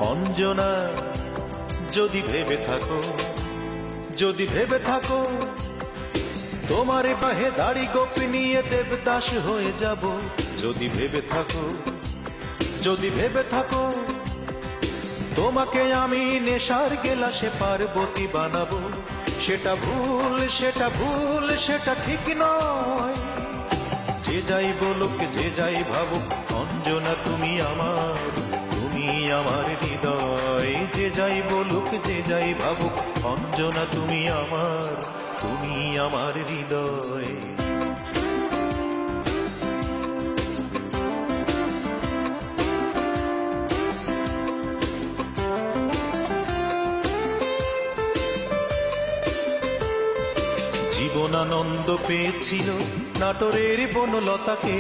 অঞ্জনা যদি ভেবে থাকো তোমার বাহে দাড়ি গোপ নিয়ে দেবদাস হয়ে যাব, যদি ভেবে থাকো তোমাকে আমি নেশার গেলাসে পার্বতী বানাবো, সেটা ভুল সেটা ঠিক নয়। যে যাই বলুক যে যাই ভাবুক অঞ্জনা তুমি আমার হৃদয়। যে যাই বলুক যে যাই ভাবুক অঞ্জনা তুমি আমার হৃদয়। জীবনানন্দ পেয়েছিল নাটোরের বনলতাকে,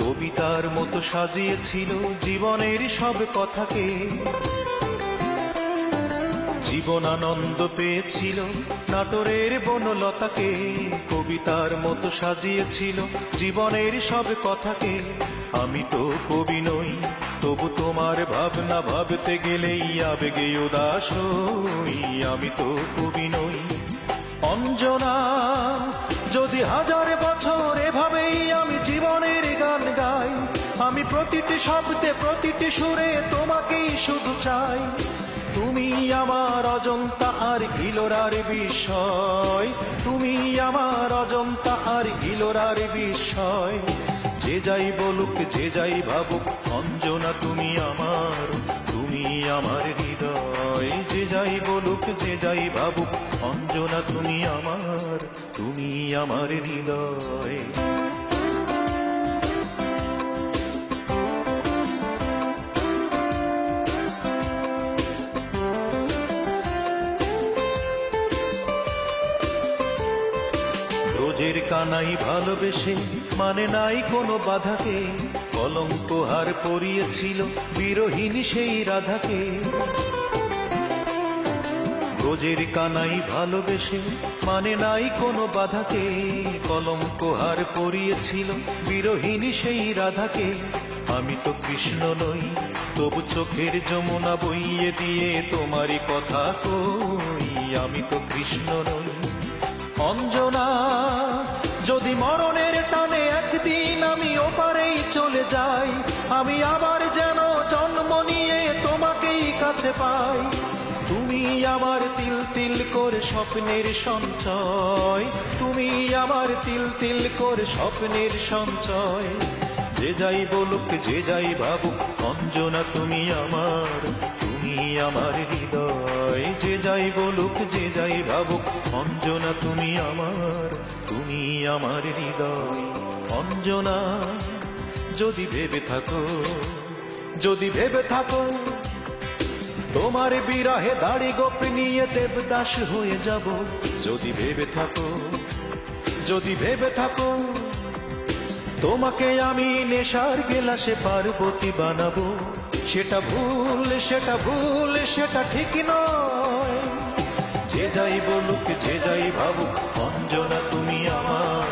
কবিতার মতো সাজিয়েছিল জীবনের সব কথাকে। জীবনানন্দ পেয়েছিল নাটোরের বনলতাকে, কবিতার মতো সাজিয়েছিল জীবনের সব কথাকে। আমি তো কবি নই, তবু তোমার ভাবনা ভাবতে গেলেই আবেগে উদাস হই। আমি তো কবি নই অঞ্জনা, যদি হাজার বছর এভাবেই আমি জীবনের গান গাই, আমি প্রতিটি শব্দে প্রতিটি সুরে তোমাকেই শুধু চাই। তুমি আমার অজন্তা আর ইলোরার বিষয়, তুমি আমার অজন্তা আর ইলোরার বিষয়। যে যাই বলুক যে যাই ভাবুক অঞ্জনা তুমি আমার হৃদয়। যে যাই বলুক যে যাই ভাবুক অঞ্জনা তুমি আমার হৃদয়। রোজের কানাই ভালোবেসে মানে নাই কোনো বাধাকে, কলঙ্ক হার পরিয়েছিল বিরোহিনী সেই রাধাকে। রোজের কানাই ভালোবেসে মানে নাই কোনো বাধাকে, কলঙ্ক হার পরিয়েছিল বিরোহিনী সেই রাধাকে। আমি তো কৃষ্ণ নই, তবু চোখের যমুনা বইয়ে দিয়ে তোমারই কথা কই। আমি তো কৃষ্ণ নই অঞ্জনা, যদি মরণের টানে একদিন আমি ওপারেই চলে যাই, আমি আবার যেন জন্ম নিয়ে তোমাকেই কাছে পাই। তুমি আমার তিল তিল করে স্বপ্নের সঞ্চয়, তুমি আমার তিল তিল করে স্বপ্নের সঞ্চয়। যে যাই বলুক যে যাই ভাবুক অঞ্জনা তুমি আমার হৃদয়। যে যাই বলুক যে যাই ভাবুক অঞ্জনা তুমি আমার হৃদয়। অঞ্জনা যদি ভেবে থাকো তোমার বিরহে দাড়ি গোপ নিয়ে দেবদাস হয়ে যাব, যদি ভেবে থাকো তোমাকে আমি নেশার গেলাসে পার্বতী বানাবো, সেটা ভুল সেটা ঠিক নয়। যে যাই বলুক যে যাই ভাবুক অঞ্জনা তুমি আমার